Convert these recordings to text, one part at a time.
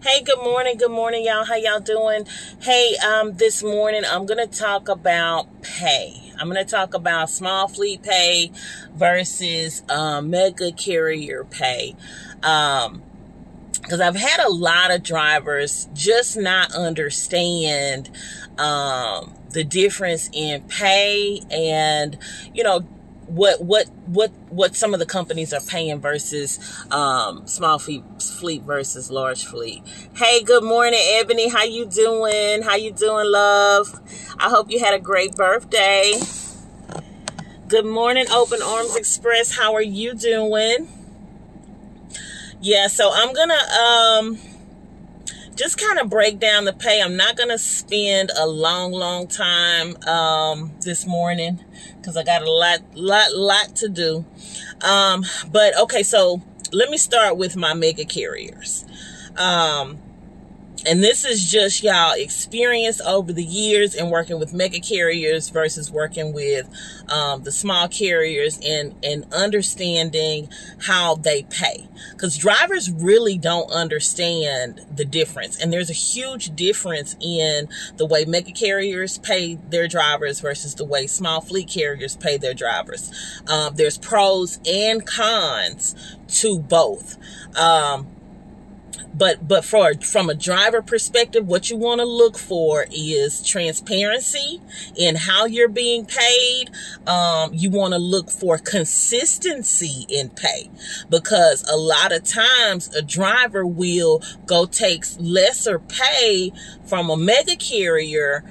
Hey, good morning, y'all. How y'all doing? Hey, this morning I'm gonna talk about pay. I'm gonna talk about small fleet pay versus mega carrier pay. Because I've had a lot of drivers just not understand the difference in pay and what some of the companies are paying versus small fleet versus large fleet. Hey, good morning, Ebony. How you doing? How you doing, love? I hope you had a great birthday. Good morning, Open Arms Express. How are you doing? Yeah, so I'm gonna just kind of break down the pay. I'm not gonna spend a long time this morning because I got a lot to do. But okay, so let me start with my mega carriers. And this is just y'all experience over the years in working with mega carriers versus working with the small carriers and understanding how they pay. Because drivers really don't understand the difference. And there's a huge difference in the way mega carriers pay their drivers versus the way small fleet carriers pay their drivers. There's pros and cons to both. But from a driver perspective, what you want to look for is transparency in how you're being paid. You want to look for consistency in pay, because a lot of times a driver will go take lesser pay from a mega carrier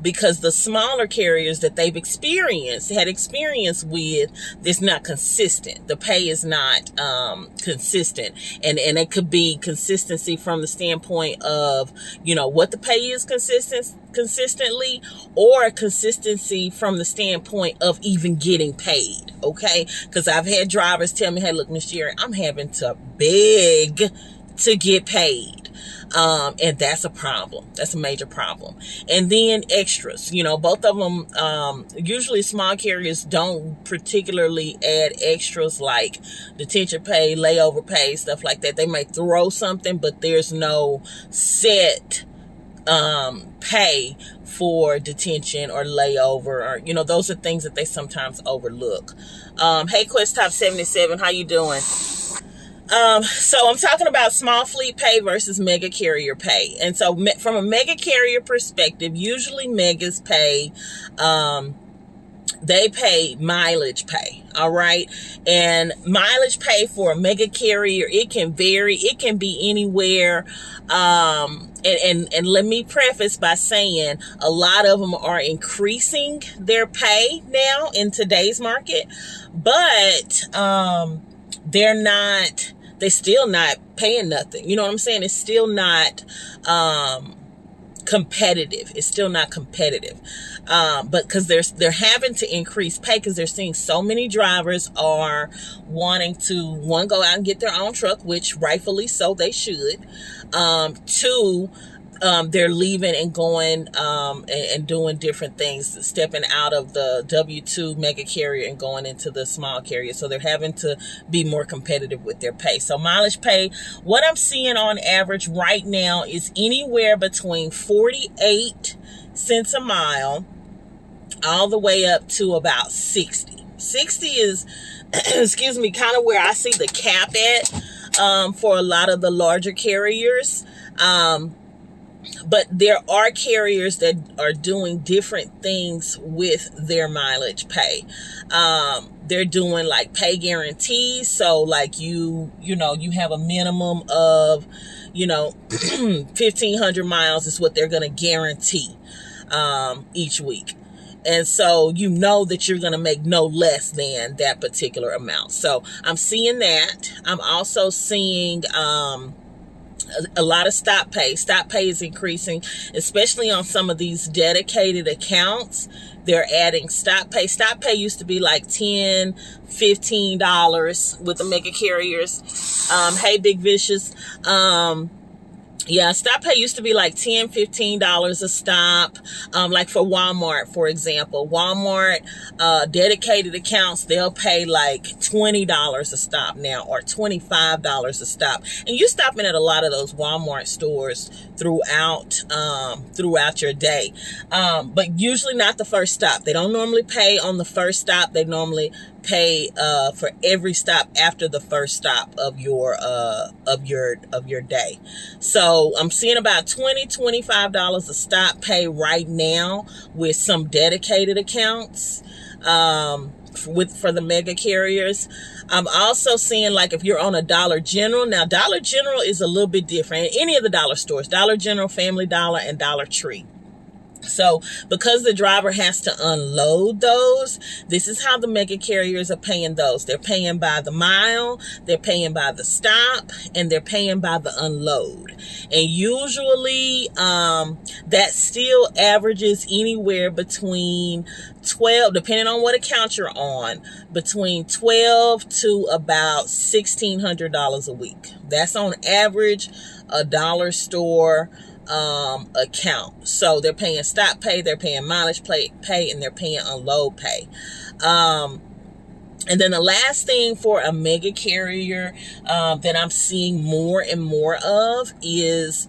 because the smaller carriers that they've had experience with, is not consistent. The pay is not consistent, and it could be consistency from the standpoint of what the pay is consistently, or consistency from the standpoint of even getting paid. Okay, because I've had drivers tell me, hey, look, Miss Jerry, I'm having to beg to get paid. And that's a problem. That's a major problem. And then extras, both of them, usually small carriers don't particularly add extras like detention pay, layover pay, stuff like that. They might throw something, but there's no set pay for detention or layover, or those are things that they sometimes overlook. Hey, Quest Top 77, how you doing? So I'm talking about small fleet pay versus mega carrier pay. And so from a mega carrier perspective, usually megas pay, they pay mileage pay. All right. And mileage pay for a mega carrier, it can vary. It can be anywhere. And let me preface by saying a lot of them are increasing their pay now in today's market, but, they're still not paying nothing. You know what I'm saying? It's still not, competitive. It's still not competitive. But because they're having to increase pay because they're seeing so many drivers are wanting to, one, go out and get their own truck, which rightfully so they should. Two, they're leaving and going and doing different things, stepping out of the W-2 mega carrier and going into the small carrier. So they're having to be more competitive with their pay. So mileage pay, what I'm seeing on average right now is anywhere between 48 cents a mile all the way up to about 60. 60 is, excuse me, kind of where I see the cap at for a lot of the larger carriers. But there are carriers that are doing different things with their mileage pay. They're doing like pay guarantees. So like you have a minimum of, 1,500 miles is what they're going to guarantee each week. And so that you're going to make no less than that particular amount. So I'm seeing that. I'm also seeing a lot of stop pay. Stop pay is increasing, especially on some of these dedicated accounts. They're adding stop pay. Stop pay used to be like $10, $15 with the mega carriers. Hey, Big Vicious. Yeah, stop pay used to be like $10, $15 a stop. Like for Walmart, for example, Walmart, dedicated accounts, they'll pay like $20 a stop now, or $25 a stop. And you're stopping at a lot of those Walmart stores throughout your day. But usually not the first stop. They don't normally pay on the first stop. They normally pay for every stop after the first stop of your day. So I'm seeing about $20-$25 a stop pay right now with some dedicated accounts for the mega carriers. I'm also seeing, like, if you're on a Dollar General. Now Dollar General is a little bit different. Any of the dollar stores, Dollar General, Family Dollar, and Dollar Tree. So because the driver has to unload those, this is how the mega carriers are paying those. They're paying by the mile, they're paying by the stop, and they're paying by the unload. And usually that still averages anywhere between 12, depending on what account you're on, between $12 to about $1,600 a week. That's on average a dollar store account. So they're paying stop pay, they're paying mileage pay, and they're paying unload pay. And then the last thing for a mega carrier that I'm seeing more and more of is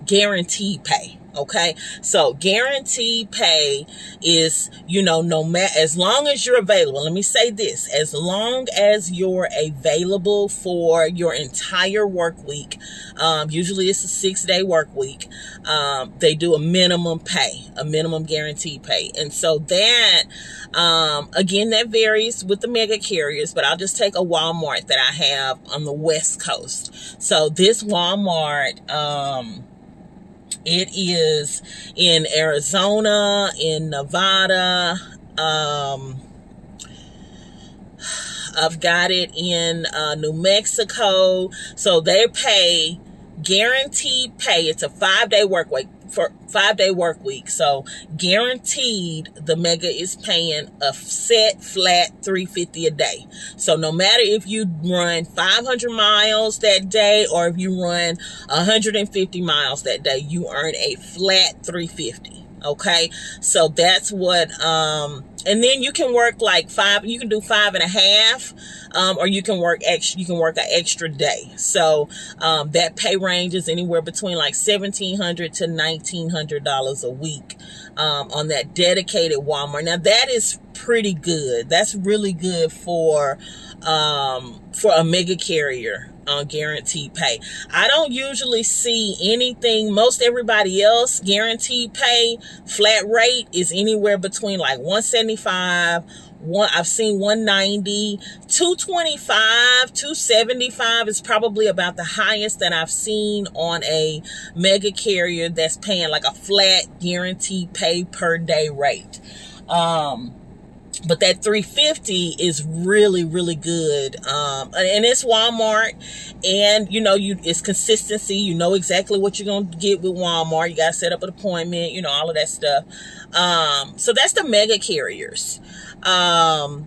guaranteed pay. Okay, so guaranteed pay is, no matter, as long as you're available. Let me say this: as long as you're available for your entire work week, usually it's a 6-day work week, they do a minimum guaranteed pay. And so that, again, that varies with the mega carriers, but I'll just take a Walmart that I have on the West Coast. So this Walmart, it is in Arizona, in Nevada. I've got it in New Mexico. So they pay guaranteed pay. It's a 5-day work week. For 5-day work week. So guaranteed, the mega is paying a set flat $350 a day. So no matter if you run 500 miles that day or if you run 150 miles that day, you earn a flat $350. Okay, so that's what, and then you can work like you can do 5.5, or you can work an extra day. So, that pay range is anywhere between like $1,700 to $1,900 a week, on that dedicated Walmart. Now that is pretty good. That's really good for a mega carrier on guaranteed pay. I don't usually see anything. Most everybody else guaranteed pay flat rate is anywhere between like $175, I've seen $190, $225, $275 is probably about the highest that I've seen on a mega carrier that's paying like a flat guaranteed pay per day rate. But that $350 is really, really good. And it's Walmart, and it's consistency. You know exactly what you're going to get with Walmart. You got to set up an appointment, all of that stuff. So that's the mega carriers. Mileage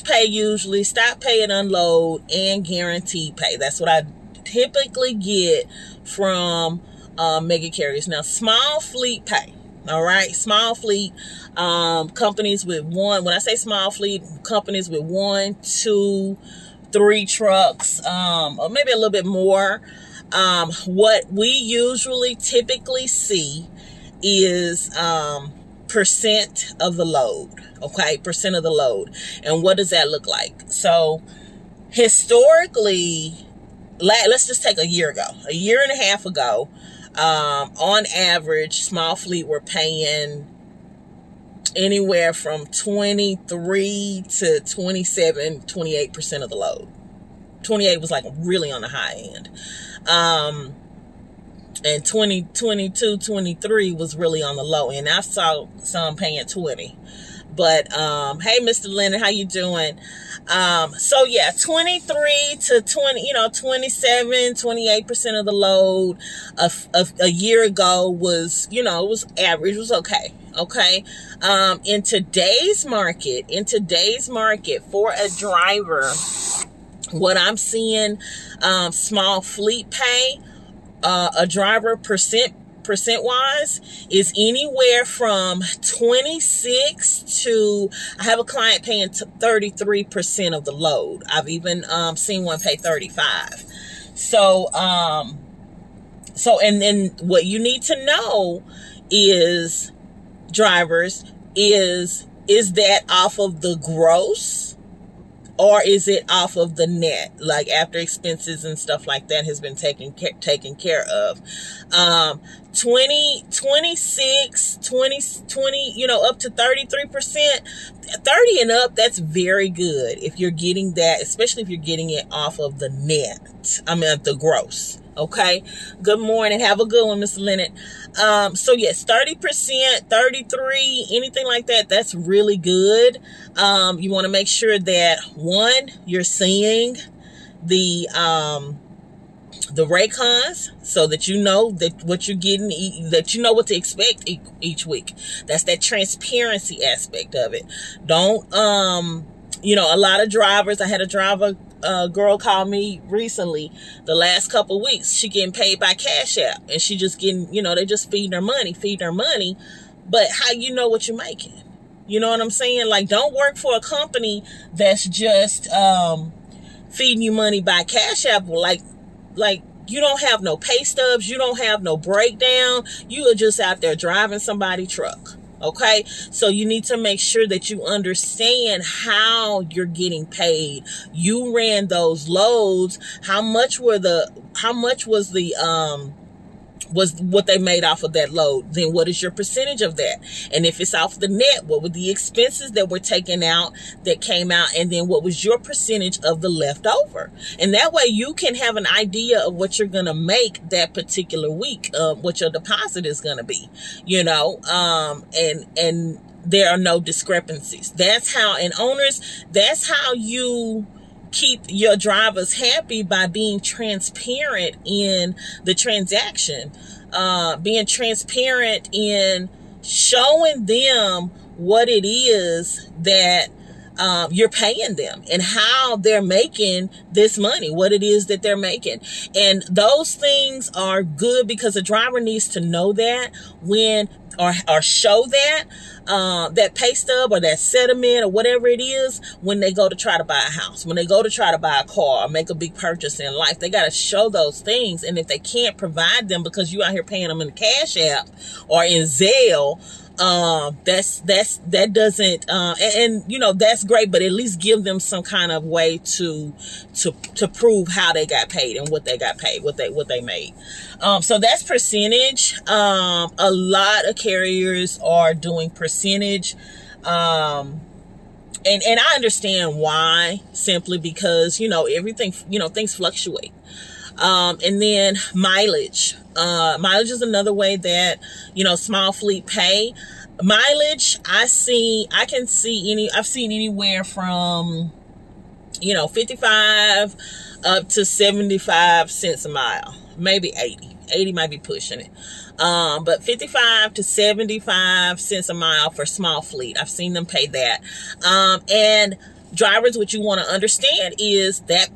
pay usually, stop pay and unload, and guaranteed pay. That's what I typically get from mega carriers. Now, small fleet pay. All right, small fleet companies with when I say small fleet, companies with 1, 2, 3 trucks, or maybe a little bit more. What we usually typically see is percent of the load. Okay, percent of the load. And what does that look like? So historically, let's just take a year and a half ago. On average, small fleet were paying anywhere from 23 to 27, 28% of the load. 28 was like really on the high end. And 22, 23 was really on the low end. I saw some paying 20. But, hey, Mr. Leonard, how you doing? So yeah, 23 to 20, 27, 28% of the load a year ago was, it was average, was okay. Okay. In today's market for a driver, what I'm seeing, small fleet pay a driver percent wise is anywhere from 26 to, I have a client paying 33% of the load. I've even seen one pay 35. So and then what you need to know is, drivers, is that off of the gross, or is it off of the net, like after expenses and stuff like that has been taken care of? 26, 20, up to 33%, 30 and up, that's very good if you're getting that, especially if you're getting it off of the net. The gross. Okay. Good morning. Have a good one, Mr. Leonard. So yes, 30%, 33, anything like that, that's really good. You want to make sure that, one, you're seeing the Raycons, so that you know that what you're getting, that you know what to expect each week. That's that transparency aspect of it. Don't, a lot of drivers, I had a driver, girl called me recently, the last couple of weeks. She getting paid by Cash App, and she just getting, they just feeding her money. But how you know what you're making? You know what I'm saying? Like, don't work for a company that's just feeding you money by Cash App. Like you don't have no pay stubs, you don't have no breakdown. You are just out there driving somebody's truck. Okay, so you need to make sure that you understand how you're getting paid. You ran those loads. How much was what they made off of that load? Then what is your percentage of that? And if it's off the net, what were the expenses that were taken out, that came out? And then what was your percentage of the leftover? And that way you can have an idea of what you're going to make that particular week, what your deposit is going to be, and there are no discrepancies. That's how, and owners, that's how you keep your drivers happy, by being transparent in the transaction, being transparent in showing them what it is that you're paying them, and how they're making this money, what it is that they're making. And those things are good, because a driver needs to know that or show that pay stub or that settlement or whatever it is, when they go to try to buy a house, when they go to try to buy a car or make a big purchase in life. They got to show those things. And if they can't provide them because you out here paying them in the Cash App or in Zelle, that doesn't, that's great, but at least give them some kind of way to prove how they got paid and what they got paid, what they made. So that's percentage. A lot of carriers are doing percentage. And I understand why, simply because, everything, things fluctuate. And then mileage. Mileage is another way that, small fleet pay. Mileage, I've seen anywhere from, 55 up to 75 cents a mile, maybe 80. 80 might be pushing it. But 55 to 75 cents a mile for small fleet. I've seen them pay that. And drivers, what you want to understand is that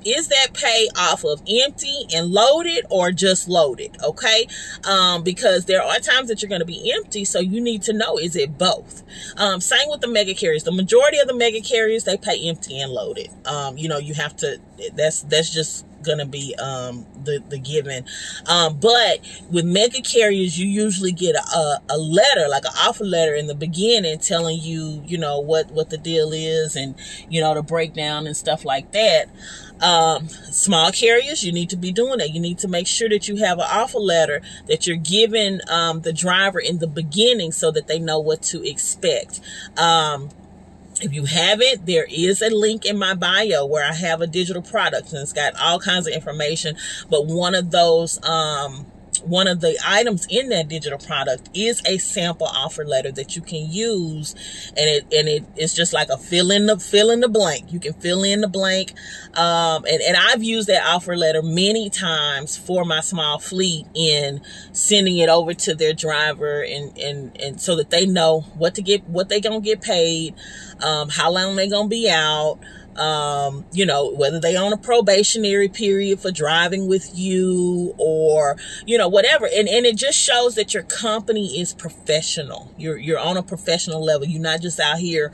pay off of empty and loaded, or just loaded? Okay. Because there are times that you're going to be empty. So you need to know, is it both? Same with the mega carriers. The majority of the mega carriers, they pay empty and loaded. You have to, that's just gonna be the given. But with mega carriers, you usually get a letter, like an offer letter in the beginning, telling you, what the deal is, and the breakdown and stuff like that. Small carriers, you need to be doing that. You need to make sure that you have an offer letter that you're giving the driver in the beginning, so that they know what to expect. If you haven't, there is a link in my bio where I have a digital product, and it's got all kinds of information. But one of the items in that digital product is a sample offer letter that you can use, and it's just like a fill in the blank. You can fill in the blank, and I've used that offer letter many times for my small fleet, in sending it over to their driver, and so that they know what they gonna get paid, how long they gonna be out, You know, whether they on a probationary period for driving with you, or, you know, whatever. And it just shows that your company is professional. You're on a professional level. You're not just out here,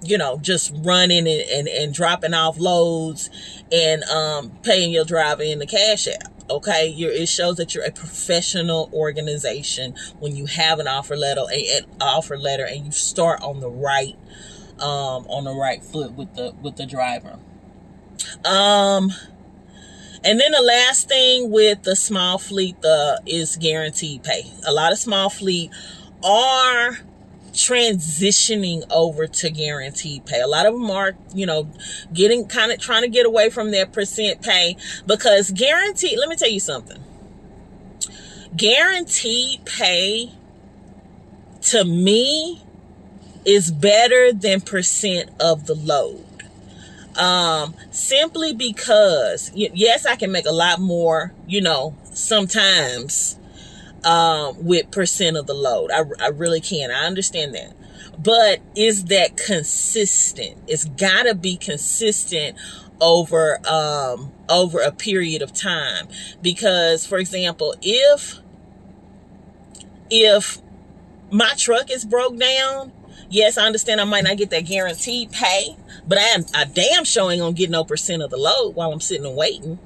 you know, just running and dropping off loads and paying your driver in the Cash App. Okay, it shows that you're a professional organization when you have an offer letter, and you start on the right foot with the driver. And then the last thing with the small fleet is guaranteed pay. A lot of small fleet are transitioning over to guaranteed pay. A lot of them are, you know, trying to get away from their percent pay, because guaranteed, let me tell you something. Guaranteed pay, to me, is better than percent of the load. Simply because, yes, I can make a lot more, you know, sometimes, with percent of the load. I really can. I understand that. But is that consistent? It's gotta be consistent over a period of time. Because, for example, if my truck is broke down, yes, I understand I might not get that guaranteed pay, but I damn sure ain't gonna get no percent of the load while I'm sitting and waiting.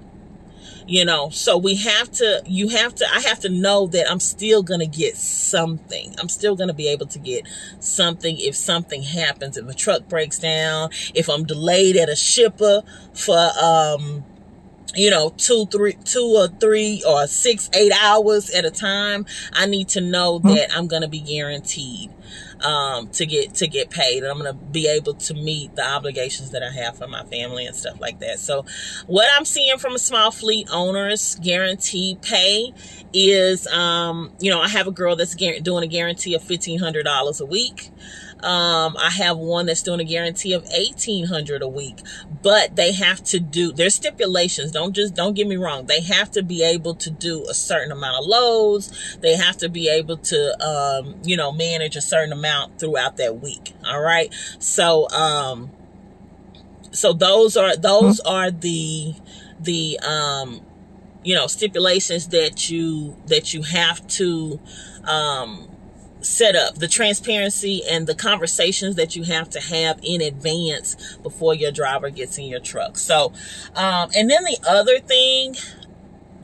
You know, so I have to know that I'm still going to get something. I'm still going to be able to get something if something happens, if a truck breaks down, if I'm delayed at a shipper for, you know, 2 or 3 or 6, 8 hours at a time. I need to know that I'm going to be guaranteed to get paid, and I'm going to be able to meet the obligations that I have for my family and stuff like that. So what I'm seeing from a small fleet owner's guaranteed pay is, you know, I have a girl that's doing a guarantee of $1,500 a week. I have one that's doing a guarantee of $1,800 a week, but they have to do, there's stipulations. Don't get me wrong. They have to be able to do a certain amount of loads. They have to be able to, you know, manage a certain amount throughout that week. All right. So, so those are the, you know, stipulations that you have to, set up, the transparency and the conversations that you have to have in advance before your driver gets in your truck. So, and then the other thing,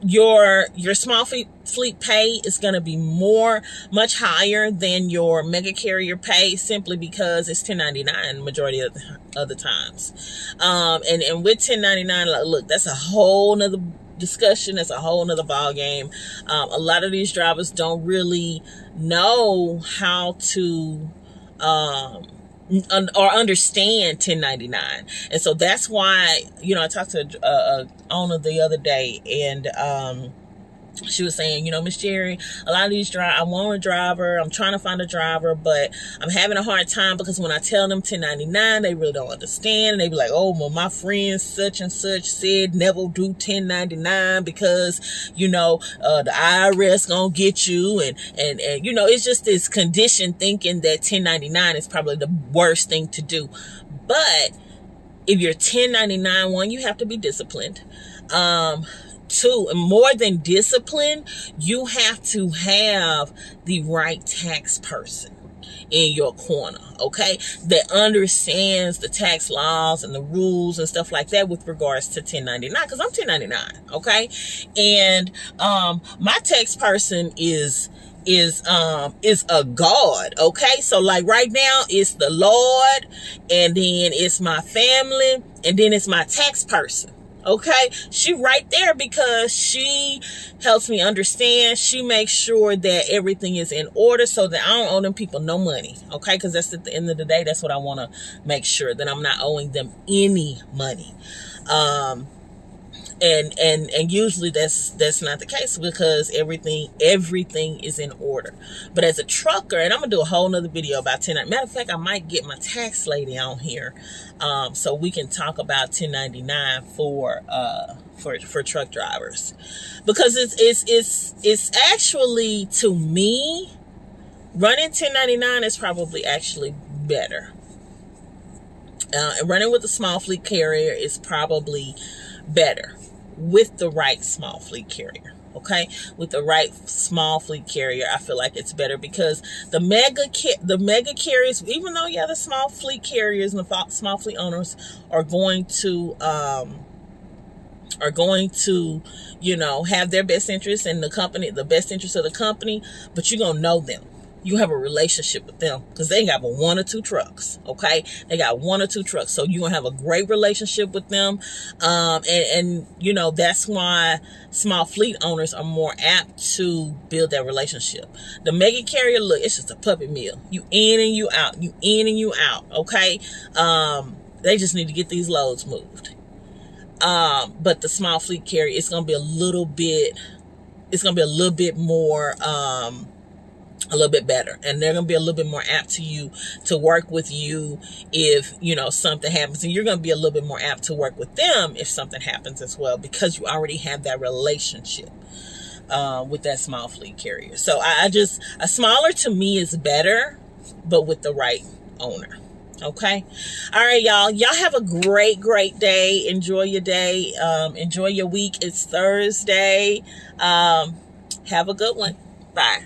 your small fleet pay is going to be much higher than your mega carrier pay, simply because it's 1099 majority of the times. And with 1099, look, that's a whole nother discussion. That's a whole nother ball game. A lot of these drivers don't really know how to or understand 1099, and so that's why, you know, I talked to a owner the other day, and she was saying, you know, Miss Jerry, a lot of these I want a driver. I'm trying to find a driver, but I'm having a hard time because when I tell them 1099, they really don't understand. And they be like, oh, well, my friend such and such said never do 1099 because, you know, the IRS gonna get you. And you know, it's just this conditioned thinking that 1099 is probably the worst thing to do. But if you're 1099, one, you have to be disciplined. Two, more than discipline, you have to have the right tax person in your corner, okay, that understands the tax laws and the rules and stuff like that with regards to 1099, because I'm 1099, okay, and my tax person is a God, okay? So like right now it's the Lord, and then it's my family, and then it's my tax person. Okay, she right there because she helps me understand. She makes sure that everything is in order so that I don't owe them people no money. Okay, because that's at the end of the day, that's what I want to make sure, that I'm not owing them any money. And usually that's not the case, because everything is in order. But as a trucker, and I'm gonna do a whole nother video about 1099. Matter of fact, I might get my tax lady on here, so we can talk about 1099 for truck drivers, because it's actually, to me, running 1099 is probably actually better. Running with a small fleet carrier is probably better with the right small fleet carrier. Okay, with the right small fleet carrier, I feel like it's better, because the mega carriers, even though the small fleet carriers and the small fleet owners are going to have their best interest in the company, the best interest of the company, but you're gonna know them. You have a relationship with them because they got one or two trucks. Okay, they got one or two trucks, so you're gonna have a great relationship with them. And that's why small fleet owners are more apt to build that relationship. The mega carrier, look, it's just a puppy mill. You in and you out. You in and you out. Okay, they just need to get these loads moved. But the small fleet carrier, it's gonna be a little bit more. A little bit better, and they're going to be a little bit more apt to work with you if something happens, and you're going to be a little bit more apt to work with them if something happens as well, because you already have that relationship with that small fleet carrier. So a smaller to me is better, but with the right owner. Okay. All right, y'all have a great day. Enjoy your day. Enjoy your week. It's Thursday. Have a good one. Bye.